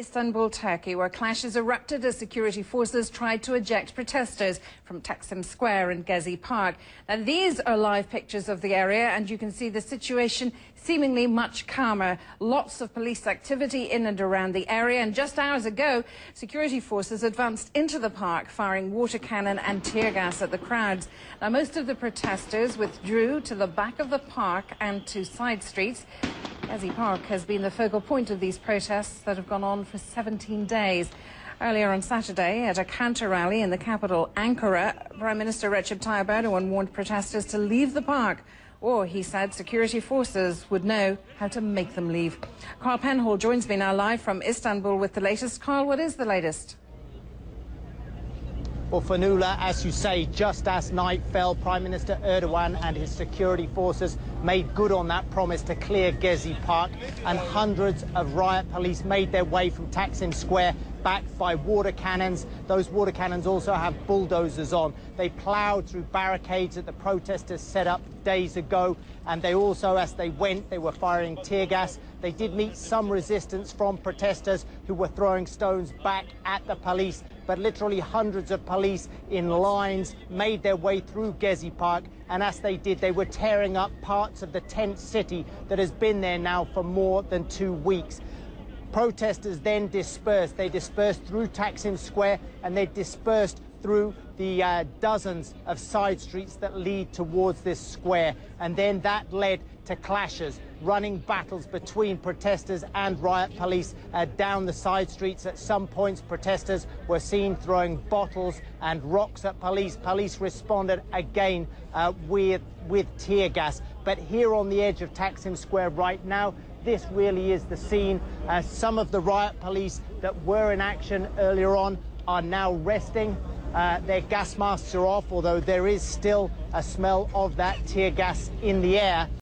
Istanbul, Turkey, where clashes erupted as security forces tried to eject protesters from Taksim Square and Gezi Park. Now, these are live pictures of the area, and you can see the situation seemingly much calmer. Lots of police activity in and around the area, and just hours ago, security forces advanced into the park, firing water cannon and tear gas at the crowds. Now, most of the protesters withdrew to the back of the park and to side streets. Gezi Park has been the focal point of these protests that have gone on for 17 days. Earlier on Saturday, at a counter-rally in the capital, Ankara, Prime Minister Recep Tayyip Erdogan warned protesters to leave the park, or, he said, security forces would know how to make them leave. Carl Penhall joins me now live from Istanbul with the latest. Carl, what is the latest? Well, Fanula, as you say, just as night fell, Prime Minister Erdogan and his security forces made good on that promise to clear Gezi Park, and hundreds of riot police made their way from Taksim Square, backed by water cannons. Those water cannons also have bulldozers on. They ploughed through barricades that the protesters set up days ago, and they also, as they went, they were firing tear gas. They did meet some resistance from protesters who were throwing stones back at the police, but literally hundreds of police in lines made their way through Gezi Park, and as they did, they were tearing up parts of the tent city that has been there now for more than 2 weeks. Protesters then dispersed. They dispersed through Taksim Square, and they dispersed through the dozens of side streets that lead towards this square. And then that led to clashes, running battles between protesters and riot police down the side streets. At some points, protesters were seen throwing bottles and rocks at police. Police responded again with tear gas. But here on the edge of Taksim Square right now, this really is the scene. Some of the riot police that were in action earlier on are now resting. Their gas masks are off, although there is still a smell of that tear gas in the air.